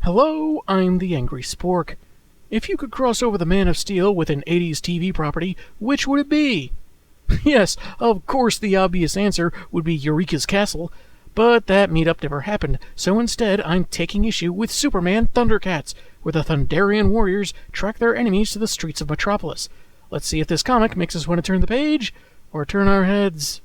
Hello, I'm the Angry Spork. If you could cross over the Man of Steel with an 80s TV property, which would it be? Yes, of course the obvious answer would be Eureka's Castle, but that meetup never happened, so instead I'm taking issue with Superman ThunderCats, where the Thunderian warriors track their enemies to the streets of Metropolis. Let's see if this comic makes us want to turn the page, or turn our heads.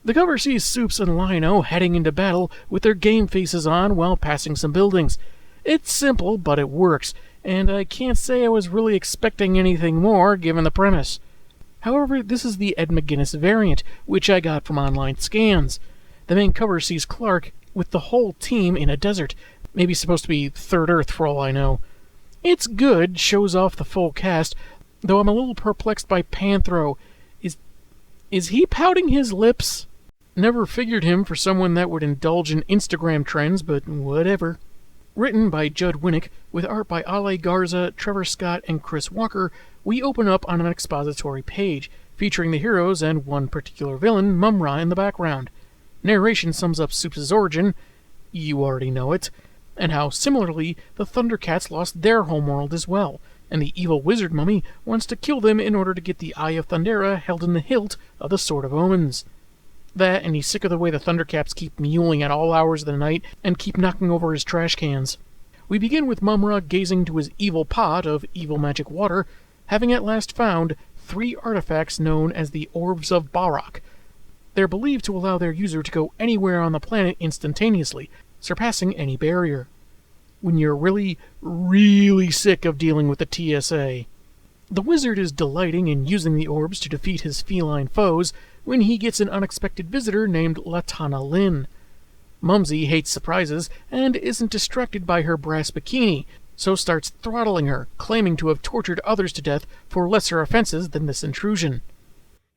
The cover sees Supes and Lino heading into battle with their game faces on while passing some buildings. It's simple, but it works, and I can't say I was really expecting anything more given the premise. However, this is the Ed McGuinness variant, which I got from online scans. The main cover sees Clark with the whole team in a desert, maybe supposed to be Third Earth for all I know. It's good, shows off the full cast, though I'm a little perplexed by Panthro. Is he pouting his lips? Never figured him for someone that would indulge in Instagram trends, but whatever. Written by Judd Winnick, with art by Ale Garza, Trevor Scott, and Chris Walker, we open up on an expository page, featuring the heroes and one particular villain, Mumm-Ra, in the background. Narration sums up Supes' origin, you already know it, and how, similarly, the ThunderCats lost their homeworld as well, and the evil wizard mummy wants to kill them in order to get the Eye of Thundera held in the hilt of the Sword of Omens. That, and he's sick of the way the ThunderCats keep mewling at all hours of the night and keep knocking over his trash cans. We begin with Mumm-Ra gazing to his evil pot of evil magic water, having at last found 3 artifacts known as the Orbs of Barak. They're believed to allow their user to go anywhere on the planet instantaneously, surpassing any barrier. When you're really, really sick of dealing with the TSA. The wizard is delighting in using the orbs to defeat his feline foes when he gets an unexpected visitor named Latana Lin. Mumsy hates surprises and isn't distracted by her brass bikini, so starts throttling her, claiming to have tortured others to death for lesser offenses than this intrusion.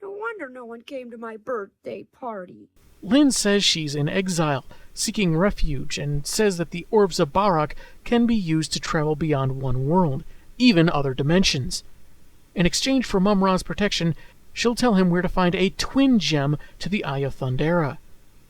No wonder no one came to my birthday party. Lin says she's in exile, seeking refuge, and says that the Orbs of Barak can be used to travel beyond one world, even other dimensions. In exchange for Mumm-Ra's protection, she'll tell him where to find a twin gem to the Eye of Thundera.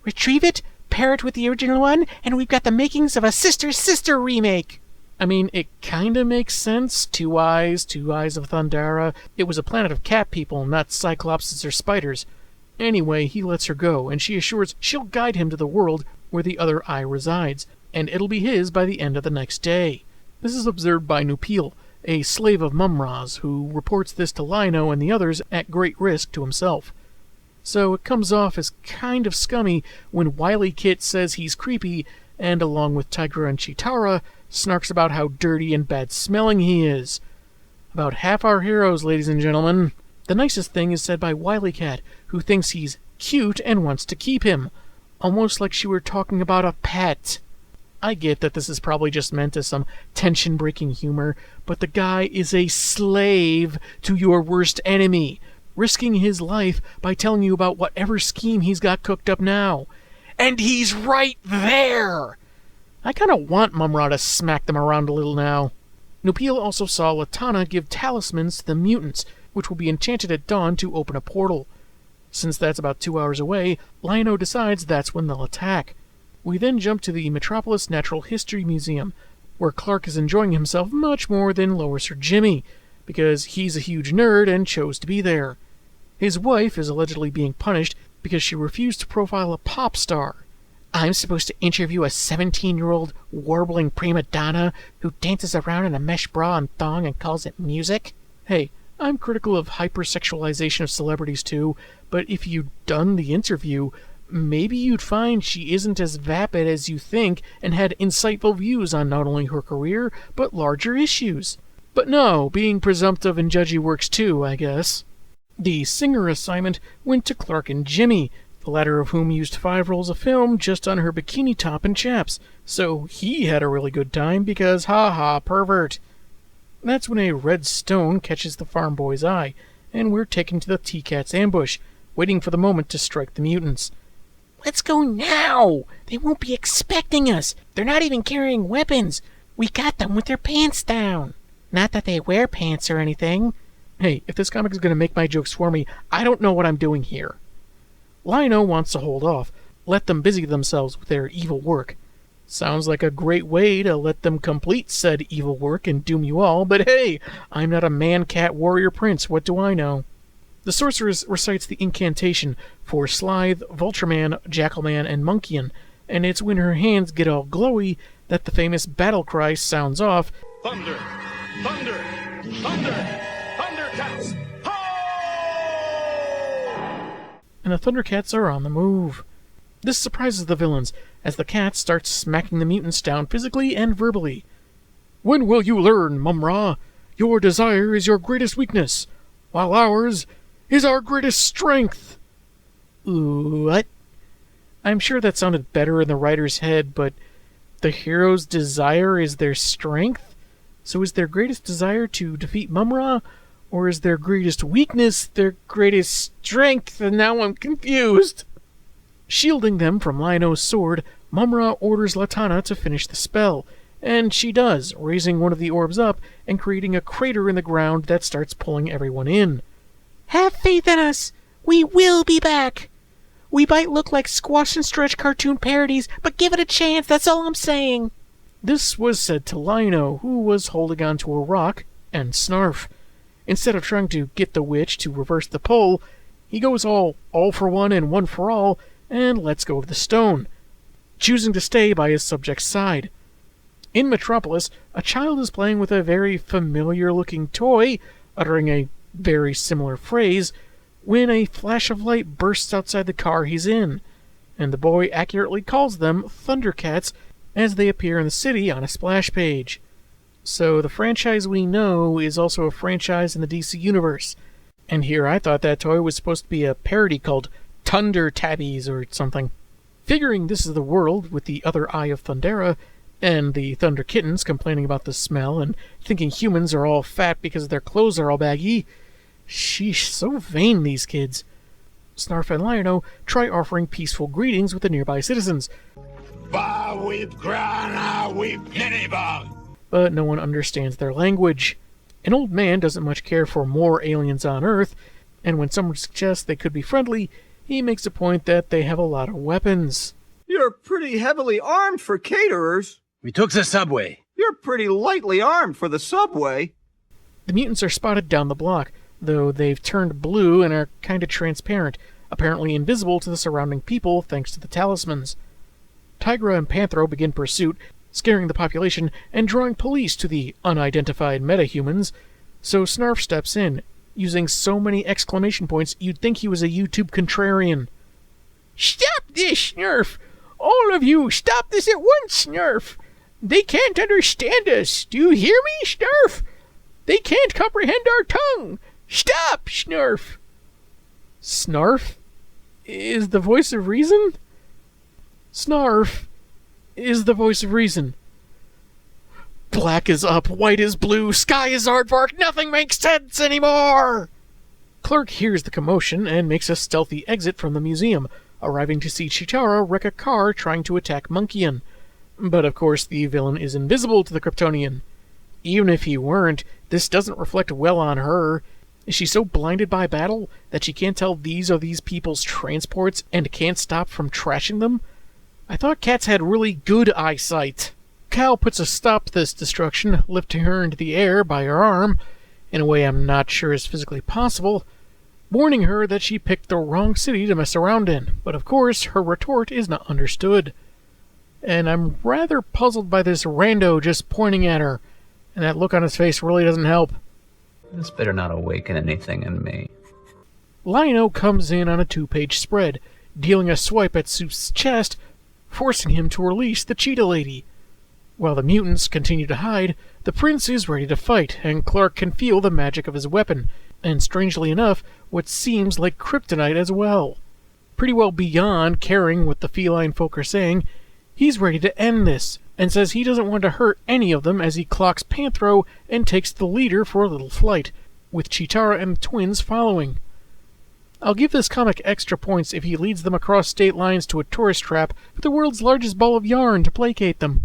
Retrieve it, pair it with the original one, and we've got the makings of a sister-sister remake! I mean, it kinda makes sense. 2 eyes of Thundera. It was a planet of cat people, not cyclopses or spiders. Anyway, he lets her go, and she assures she'll guide him to the world where the other eye resides, and it'll be his by the end of the next day. This is observed by Nupil, a slave of Mumm-Ra's, who reports this to Lino and the others at great risk to himself. So it comes off as kind of scummy when Wily Kit says he's creepy, and along with Tigra and Chitara, snarks about how dirty and bad-smelling he is. About half our heroes, ladies and gentlemen. The nicest thing is said by Wily Cat, who thinks he's cute and wants to keep him, almost like she were talking about a pet. I get that this is probably just meant as some tension-breaking humor, but the guy is a slave to your worst enemy, risking his life by telling you about whatever scheme he's got cooked up now. And he's right there! I kinda want Mumm-Ra to smack them around a little now. Nupil also saw Latana give talismans to the mutants, which will be enchanted at dawn to open a portal. Since that's about 2 hours away, Lino decides that's when they'll attack. We then jump to the Metropolis Natural History Museum, where Clark is enjoying himself much more than Lower Sir Jimmy, because he's a huge nerd and chose to be there. His wife is allegedly being punished because she refused to profile a pop star. I'm supposed to interview a 17-year-old warbling prima donna who dances around in a mesh bra and thong and calls it music? Hey, I'm critical of hypersexualization of celebrities too, but if you'd done the interview, maybe you'd find she isn't as vapid as you think and had insightful views on not only her career, but larger issues. But no, being presumptive and judgy works too, I guess. The singer assignment went to Clark and Jimmy, the latter of whom used 5 rolls of film just on her bikini top and chaps, so he had a really good time because ha-ha, pervert. That's when a red stone catches the farm boy's eye, and we're taken to the T-Cat's ambush, waiting for the moment to strike the mutants. Let's go now! They won't be expecting us! They're not even carrying weapons! We got them with their pants down! Not that they wear pants or anything. Hey, if this comic is going to make my jokes for me, I don't know what I'm doing here. Lion-O wants to hold off, let them busy themselves with their evil work. Sounds like a great way to let them complete said evil work and doom you all, but hey, I'm not a man-cat-warrior-prince, what do I know? The sorceress recites the incantation for Slithe, Vultureman, Jackalman, and Monkeyan, and it's when her hands get all glowy that the famous battle cry sounds off, Thunder! Thunder! Thunder! ThunderCats! Ho! and the ThunderCats are on the move. This surprises the villains, as the cats start smacking the mutants down physically and verbally. When will you learn, Mumm-Ra? Your desire is your greatest weakness, while ours is our greatest strength. What? I'm sure that sounded better in the writer's head, but the hero's desire is their strength? So is their greatest desire to defeat Mumm-Ra, or is their greatest weakness their greatest strength? And now I'm confused. Shielding them from Lion-O's sword, Mumm-Ra orders Latana to finish the spell, and she does, raising one of the orbs up and creating a crater in the ground that starts pulling everyone in. Have faith in us! We will be back! We might look like squash and stretch cartoon parodies, but give it a chance, that's all I'm saying! This was said to Lion-O, who was holding on to a rock, and Snarf. Instead of trying to get the witch to reverse the pull, he goes all for one and one for all, and lets go of the stone, choosing to stay by his subject's side. In Metropolis, a child is playing with a very familiar-looking toy, uttering a very similar phrase, when a flash of light bursts outside the car he's in, and the boy accurately calls them ThunderCats as they appear in the city on a splash page. So the franchise we know is also a franchise in the DC Universe, and here I thought that toy was supposed to be a parody called Thunder Tabbies or something. Figuring this is the world with the other Eye of Thundera, and the Thunder Kittens complaining about the smell and thinking humans are all fat because their clothes are all baggy. Sheesh, so vain, these kids. Snarf and Lion-O try offering peaceful greetings with the nearby citizens. Ba weep grana weep nitty But no one understands their language. An old man doesn't much care for more aliens on Earth, and when someone suggests they could be friendly, he makes a point that they have a lot of weapons. You're pretty heavily armed for caterers. We took the subway. You're pretty lightly armed for the subway. The mutants are spotted down the block, though they've turned blue and are kind of transparent, apparently invisible to the surrounding people thanks to the talismans. Tigra and Panthro begin pursuit, scaring the population and drawing police to the unidentified metahumans, so Snarf steps in, using so many exclamation points you'd think he was a YouTube contrarian. Stop this, Snarf! All of you, stop this at once, Snarf! They can't understand us! Do you hear me, Snarf? They can't comprehend our tongue! Stop, Snarf! Snarf is the voice of reason? Snarf is the voice of reason. Black is up, white is blue, sky is aardvark, nothing makes sense anymore! Clerk hears the commotion and makes a stealthy exit from the museum, arriving to see Cheetara wreck a car trying to attack Monkeyan. But of course the villain is invisible to the Kryptonian. Even if he weren't, this doesn't reflect well on her. Is she so blinded by battle that she can't tell these are these people's transports and can't stop from trashing them? I thought cats had really good eyesight. Cal puts a stop to this destruction, lifting her into the air by her arm, in a way I'm not sure is physically possible, warning her that she picked the wrong city to mess around in, but of course her retort is not understood. And I'm rather puzzled by this rando just pointing at her, and that look on his face really doesn't help. This better not awaken anything in me. Lion-O comes in on a 2-page spread, dealing a swipe at Soup's chest, forcing him to release the cheetah lady. While the mutants continue to hide, the prince is ready to fight, and Clark can feel the magic of his weapon, and strangely enough, what seems like kryptonite as well. Pretty well beyond caring what the feline folk are saying, he's ready to end this, and says he doesn't want to hurt any of them as he clocks Panthro and takes the leader for a little flight, with Cheetara and the twins following. I'll give this comic extra points if he leads them across state lines to a tourist trap with the world's largest ball of yarn to placate them.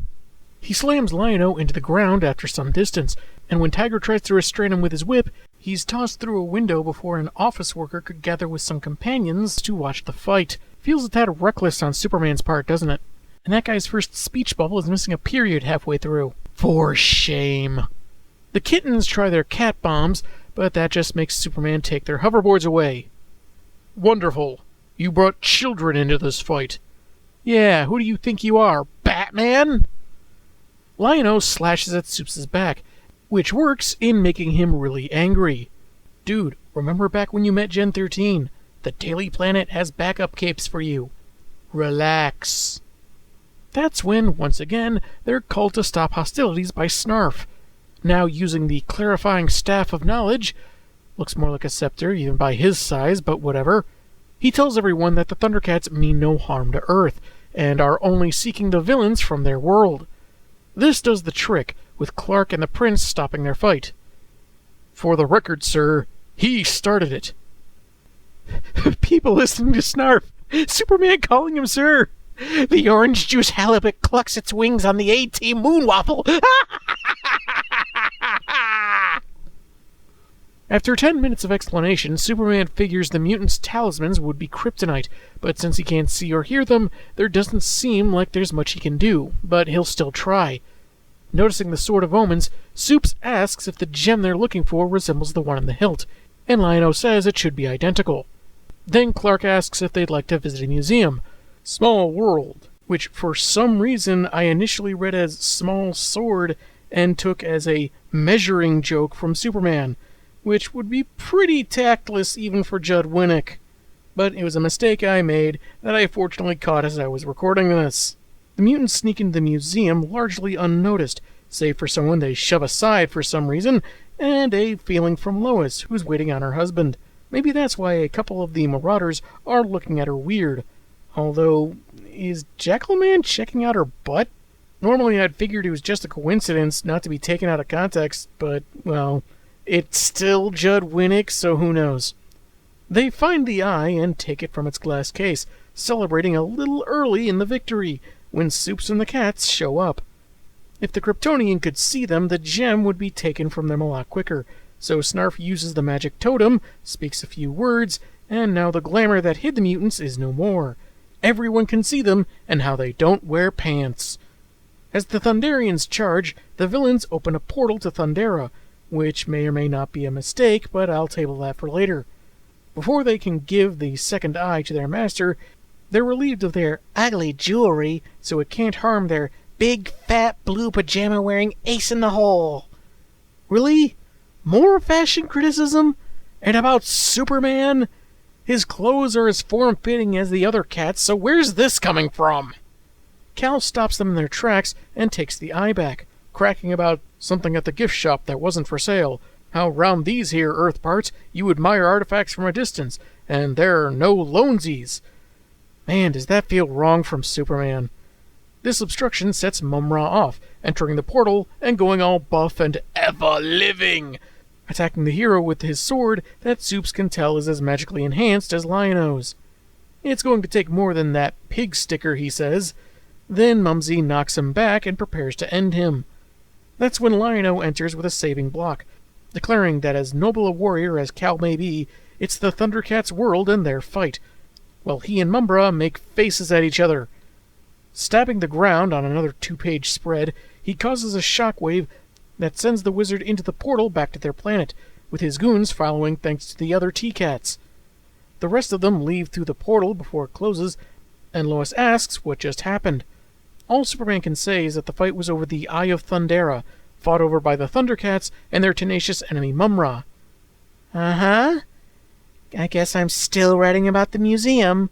He slams Lion-O into the ground after some distance, and when Tiger tries to restrain him with his whip, he's tossed through a window before an office worker could gather with some companions to watch the fight. Feels a tad reckless on Superman's part, doesn't it? And that guy's first speech bubble is missing a period halfway through. For shame. The kittens try their cat bombs, but that just makes Superman take their hoverboards away. Wonderful. You brought children into this fight. Yeah, who do you think you are, Batman? Lion-O slashes at Supes' back, which works in making him really angry. Dude, remember back when you met Gen 13? The Daily Planet has backup capes for you. Relax. That's when, once again, they're called to stop hostilities by Snarf. Now using the clarifying staff of knowledge, looks more like a scepter even by his size, but whatever, he tells everyone that the ThunderCats mean no harm to Earth, and are only seeking the villains from their world. This does the trick, with Clark and the Prince stopping their fight. For the record, sir, he started it. People listening to Snarf. Superman calling him sir. The orange juice halibut clucks its wings on the A-Team moonwaffle. After 10 minutes of explanation, Superman figures the mutants' talismans would be kryptonite, but since he can't see or hear them, there doesn't seem like there's much he can do, but he'll still try. Noticing the Sword of Omens, Supes asks if the gem they're looking for resembles the one in the hilt, and Lion-O says it should be identical. Then Clark asks if they'd like to visit a museum. Small world, which for some reason I initially read as small sword and took as a measuring joke from Superman, which would be pretty tactless even for Judd Winnick. But it was a mistake I made that I fortunately caught as I was recording this. The mutants sneak into the museum largely unnoticed, save for someone they shove aside for some reason, and a feeling from Lois, who's waiting on her husband. Maybe that's why a couple of the Marauders are looking at her weird. Although, is Jackalman checking out her butt? Normally I'd figured it was just a coincidence not to be taken out of context, but, well, it's still Judd Winnick, so who knows. They find the eye and take it from its glass case, celebrating a little early in the victory, when Supes and the cats show up. If the Kryptonian could see them, the gem would be taken from them a lot quicker, so Snarf uses the magic totem, speaks a few words, and now the glamour that hid the mutants is no more. Everyone can see them, and how they don't wear pants. As the Thunderians charge, the villains open a portal to Thundera, which may or may not be a mistake, but I'll table that for later. Before they can give the second eye to their master, they're relieved of their ugly jewelry, so it can't harm their big, fat, blue pajama-wearing ace in the hole. Really? More fashion criticism? And about Superman? His clothes are as form-fitting as the other cats, so where's this coming from? Cal stops them in their tracks and takes the eye back, cracking about something at the gift shop that wasn't for sale. How round these here Earth parts you admire artifacts from a distance, and there are no loansies. Man, does that feel wrong from Superman. This obstruction sets Mumm-Ra off, entering the portal and going all buff and ever-living, attacking the hero with his sword that Supes can tell is as magically enhanced as Lion-O's. It's going to take more than that pig sticker, he says. Then Mumsy knocks him back and prepares to end him. That's when Lion-O enters with a saving block, declaring that as noble a warrior as Cal may be, it's the ThunderCats' world and their fight, while he and Mumm-Ra make faces at each other. Stabbing the ground on another 2-page spread, he causes a shockwave that sends the wizard into the portal back to their planet, with his goons following thanks to the other T-Cats. The rest of them leave through the portal before it closes, and Lois asks what just happened. All Superman can say is that the fight was over the Eye of Thundera, fought over by the ThunderCats and their tenacious enemy Mumm-Ra. Uh-huh. I guess I'm still writing about the museum.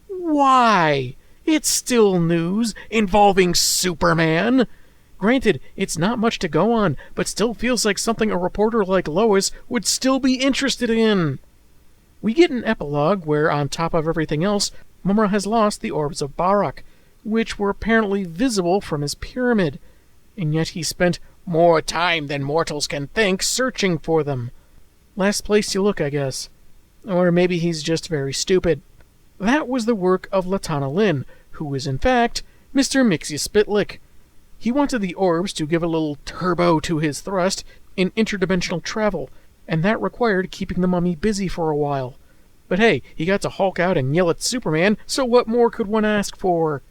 Why? It's still news involving Superman. Granted, it's not much to go on, but still feels like something a reporter like Lois would still be interested in. We get an epilogue where, on top of everything else, Mumm-Ra has lost the orbs of Barak, which were apparently visible from his pyramid, and yet he spent more time than mortals can think searching for them. Last place you look, I guess. Or maybe he's just very stupid. That was the work of Latana Lin, who is in fact Mr. Mixie Spitlick. He wanted the orbs to give a little turbo to his thrust in interdimensional travel, and that required keeping the mummy busy for a while. But hey, he got to Hulk out and yell at Superman, so what more could one ask for?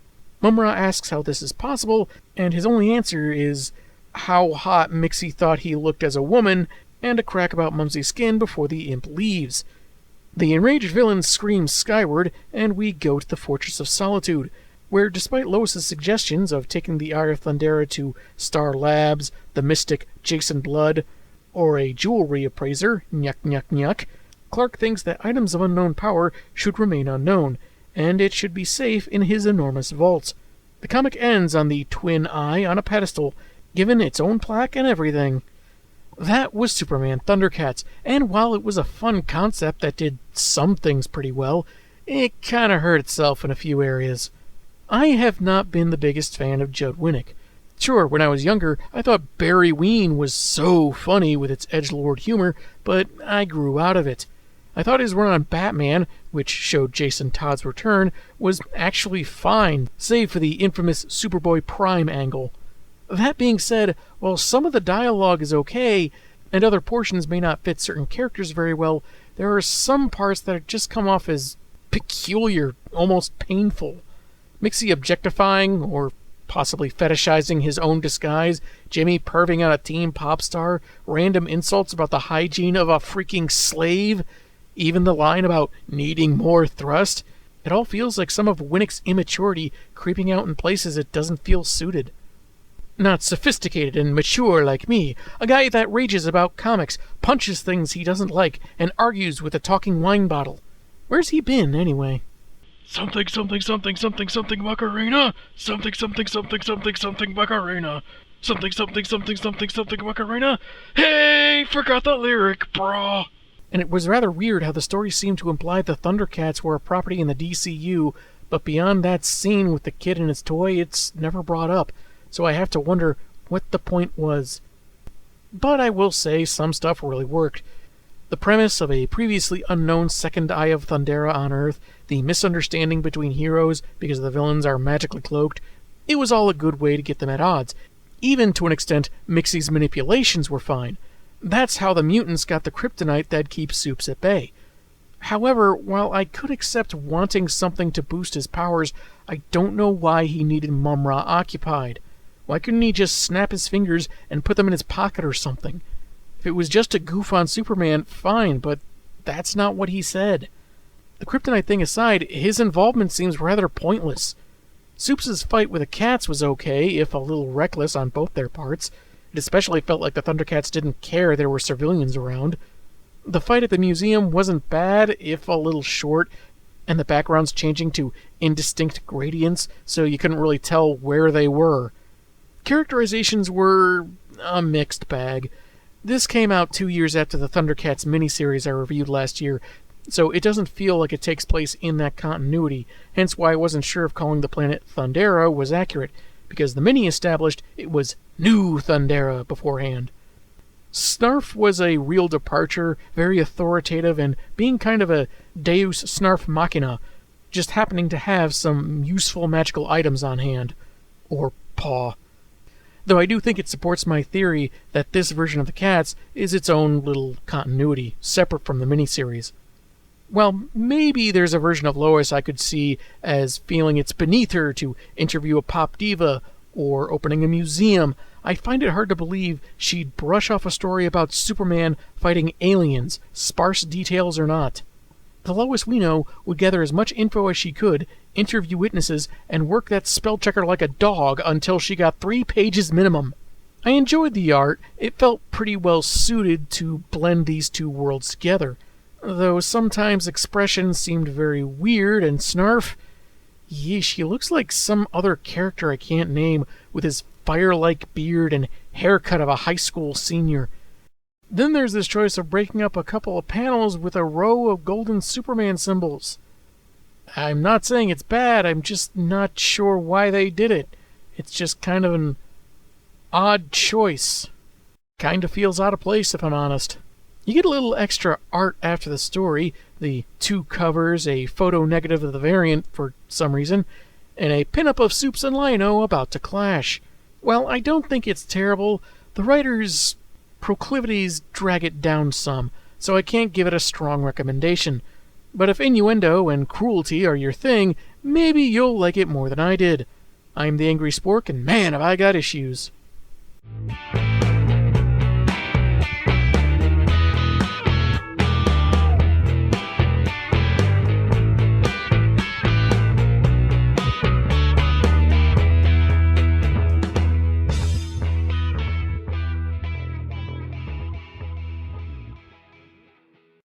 Mumm-Ra asks how this is possible, and his only answer is how hot Mixie thought he looked as a woman, and a crack about Mumsy's skin before the imp leaves. The enraged villain screams skyward, and we go to the Fortress of Solitude, where despite Lois's suggestions of taking the Eye of Thundera to Star Labs, the mystic Jason Blood, or a jewelry appraiser, nyuk nyuk nyuk, Clark thinks that items of unknown power should remain unknown, and it should be safe in his enormous vaults. The comic ends on the twin eye on a pedestal, given its own plaque and everything. That was Superman ThunderCats, and while it was a fun concept that did some things pretty well, it kinda hurt itself in a few areas. I have not been the biggest fan of Judd Winnick. Sure, when I was younger, I thought Barry Ween was so funny with its edgelord humor, but I grew out of it. I thought his run on Batman, which showed Jason Todd's return, was actually fine, save for the infamous Superboy Prime angle. That being said, while some of the dialogue is okay, and other portions may not fit certain characters very well, there are some parts that just come off as peculiar, almost painful. Mixie objectifying, or possibly fetishizing his own disguise, Jimmy perving on a teen pop star, random insults about the hygiene of a freaking slave, even the line about needing more thrust. It all feels like some of Winnick's immaturity creeping out in places it doesn't feel suited. Not sophisticated and mature like me, a guy that rages about comics, punches things he doesn't like, and argues with a talking wine bottle. Where's he been, anyway? Something, something, something, something, something, Macarena. Something, something, something, something, something, Macarena. Something, something, something, something, something, Macarena. Hey, forgot the lyric, brah. And it was rather weird how the story seemed to imply the ThunderCats were a property in the DCU, but beyond that scene with the kid and his toy, it's never brought up, so I have to wonder what the point was. But I will say some stuff really worked. The premise of a previously unknown second Eye of Thundera on Earth, the misunderstanding between heroes because the villains are magically cloaked, it was all a good way to get them at odds. Even to an extent, Mixie's manipulations were fine. That's how the mutants got the kryptonite that keeps Supes at bay. However, while I could accept wanting something to boost his powers, I don't know why he needed Mumm-Ra occupied. Why couldn't he just snap his fingers and put them in his pocket or something? If it was just to goof on Superman, fine, but that's not what he said. The kryptonite thing aside, his involvement seems rather pointless. Supes' fight with the cats was okay, if a little reckless on both their parts. It especially felt like the ThunderCats didn't care there were civilians around. The fight at the museum wasn't bad, if a little short, and the backgrounds changing to indistinct gradients, so you couldn't really tell where they were. Characterizations were a mixed bag. This came out 2 years after the ThunderCats miniseries I reviewed last year, so it doesn't feel like it takes place in that continuity, hence why I wasn't sure if calling the planet Thundera was accurate, because the mini established it was New Thundera beforehand. Snarf was a real departure, very authoritative, and being kind of a deus snarf machina, just happening to have some useful magical items on hand. Or paw. Though I do think it supports my theory that this version of the Cats is its own little continuity, separate from the miniseries. Well, maybe there's a version of Lois I could see as feeling it's beneath her to interview a pop diva, or opening a museum. I find it hard to believe she'd brush off a story about Superman fighting aliens, sparse details or not. The Lois we know would gather as much info as she could, interview witnesses, and work that spell checker like a dog until she got 3 pages minimum. I enjoyed the art. It felt pretty well suited to blend these two worlds together, though sometimes expressions seemed very weird, and Snarf, yeesh, he looks like some other character I can't name, with his fire-like beard and haircut of a high school senior. Then there's this choice of breaking up a couple of panels with a row of golden Superman symbols. I'm not saying it's bad, I'm just not sure why they did it. It's just kind of an odd choice. Kinda feels out of place, if I'm honest. You get a little extra art after the story, the 2 covers, a photo negative of the variant for some reason, and a pinup of Supes and Lino about to clash. Well, I don't think it's terrible. The writer's proclivities drag it down some, so I can't give it a strong recommendation. But if innuendo and cruelty are your thing, maybe you'll like it more than I did. I'm the Angry Spork, and man, have I got issues.